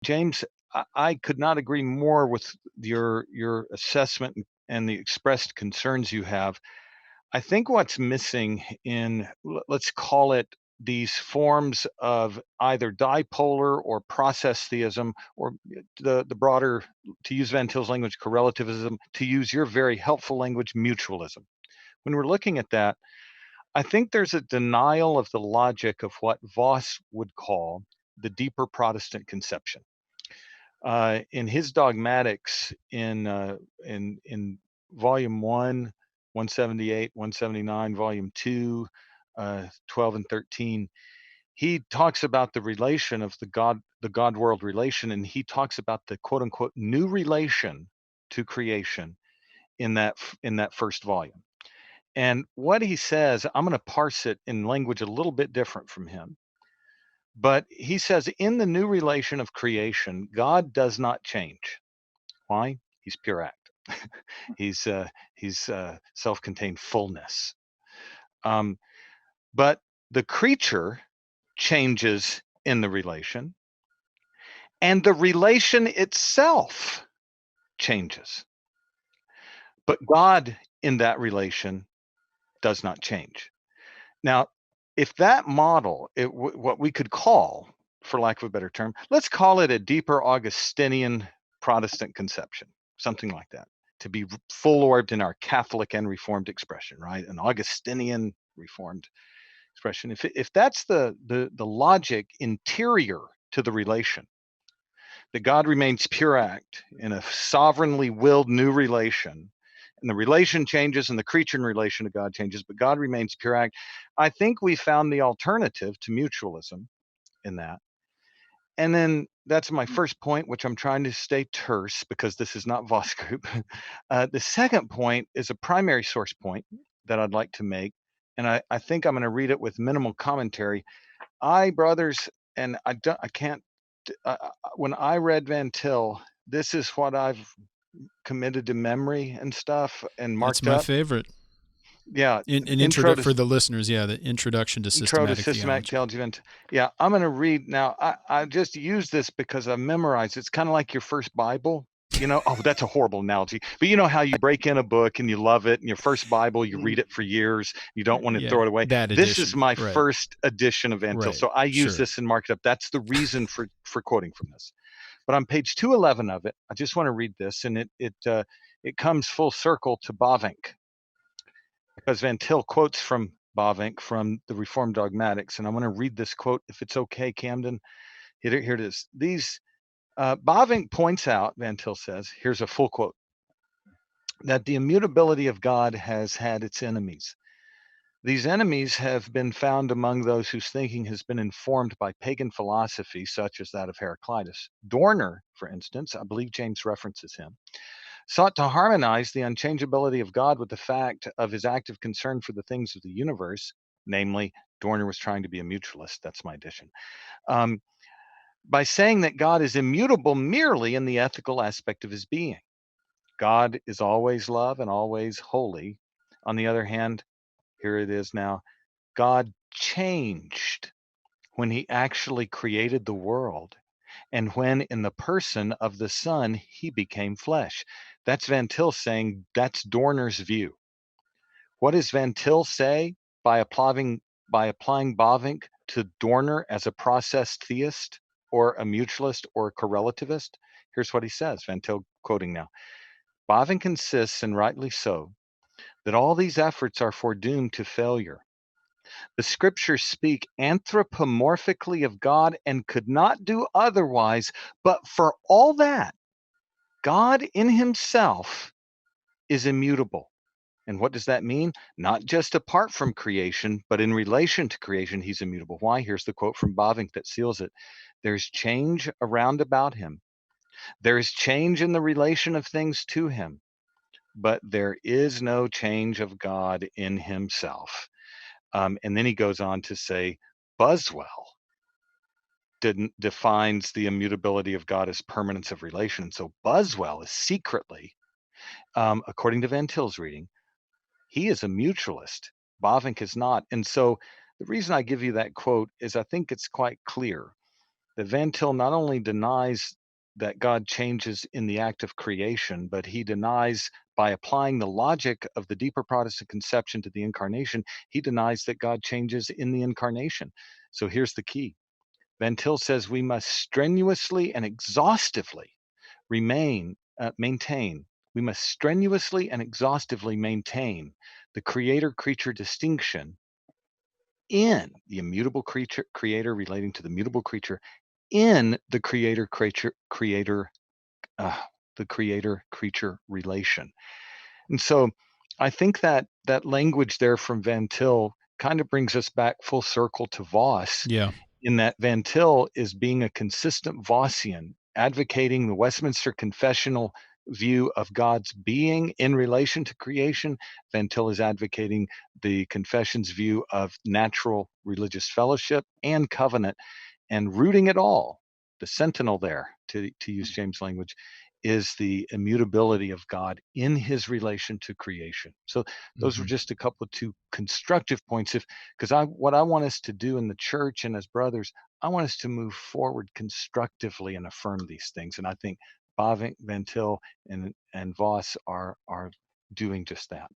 James, I could not agree more with your assessment and the expressed concerns you have. I think what's missing in, let's call it, these forms of either dipolar or process theism, or the broader, to use Van Til's language, correlativism, to use your very helpful language, mutualism. When we're looking at that, I think there's a denial of the logic of what Voss would call the deeper Protestant conception. In his dogmatics, in volume 1, 178, 179, volume 2, 12 and 13, he talks about the relation of the God world relation, and he talks about the quote unquote new relation to creation in that first volume. And what he says, I'm going to parse it in language a little bit different from him. But he says, in the new relation of creation, God does not change. Why? He's pure act. he's self-contained fullness. But the creature changes in the relation, and the relation itself changes. But God in that relation does not change. Now, if that model, what we could call, for lack of a better term, let's call it a deeper Augustinian Protestant conception, something like that, to be full orbed in our Catholic and Reformed expression, right? An Augustinian Reformed expression. If that's the logic interior to the relation, that God remains pure act in a sovereignly willed new relation, and the relation changes and the creature in relation to God changes, but God remains pure act. I think we found the alternative to mutualism in that. And then that's my first point, which I'm trying to stay terse because this is not Voss group. The second point is a primary source point that I'd like to make. And I think I'm going to read it with minimal commentary. Brothers, and I can't, when I read Van Til, this is what I've committed to memory and stuff and That's marked my up. favorite. Yeah. For the listeners, the introduction to systematic theology. Yeah, I'm going to read now. I just use this because I memorized. It's kind of like your first Bible. Oh, that's a horrible analogy. But you know how you break in a book and you love it, and your first Bible, you read it for years. You don't want to throw it away. This is my first edition of Van Til. So I use this and mark it up. That's the reason for quoting from this. But on page 211 of it, I just want to read this, and it comes full circle to Bavinck, because Van Til quotes from Bavinck from the Reformed Dogmatics, and I want to read this quote, if it's okay, Camden. Here it is. Bavinck points out, Van Til says, here's a full quote, that the immutability of God has had its enemies. These enemies have been found among those whose thinking has been informed by pagan philosophy, such as that of Heraclitus. Dorner, for instance, I believe James references him, sought to harmonize the unchangeability of God with the fact of his active concern for the things of the universe. Namely, Dorner was trying to be a mutualist. That's my addition. By saying that God is immutable merely in the ethical aspect of his being. God is always love and always holy. On the other hand, here it is now, God changed when he actually created the world, and when in the person of the Son, he became flesh. That's Van Til saying that's Dorner's view. What does Van Til say by applying Bavinck to Dorner as a process theist or a mutualist or a correlativist? Here's what he says, Van Til quoting now. Bavinck insists, and rightly so, that all these efforts are foredoomed to failure. The scriptures speak anthropomorphically of God and could not do otherwise, but for all that, God in himself is immutable. And what does that mean? Not just apart from creation, but in relation to creation, he's immutable. Why? Here's the quote from Bavinck that seals it. There's change around about him. There is change in the relation of things to him, but there is no change of God in himself. And then he goes on to say, Buswell defines the immutability of God as permanence of relation. So Buswell is secretly, according to Van Til's reading, he is a mutualist. Bavinck is not. And so the reason I give you that quote is I think it's quite clear that Van Til not only denies that God changes in the act of creation, but he denies, by applying the logic of the deeper Protestant conception to the incarnation, he denies that God changes in the incarnation. So here's the key. Van Til says we must strenuously and exhaustively maintain. We must strenuously and exhaustively maintain the creator-creature distinction in the immutable creator relating to the mutable creature in the the creator-creature relation. And so I think that that language there from Van Til kind of brings us back full circle to Voss, Yeah. in that Van Til is being a consistent Vossian, advocating the Westminster confessional view of God's being in relation to creation. Van Til is advocating the confession's view of natural religious fellowship and covenant, and rooting it all, the sentinel there, to use James' language, is the immutability of God in his relation to creation. So those were just a couple of two constructive points. Because what I want us to do in the church and as brothers, I want us to move forward constructively and affirm these things. And I think Bavinck, Van Til, and Voss are doing just that.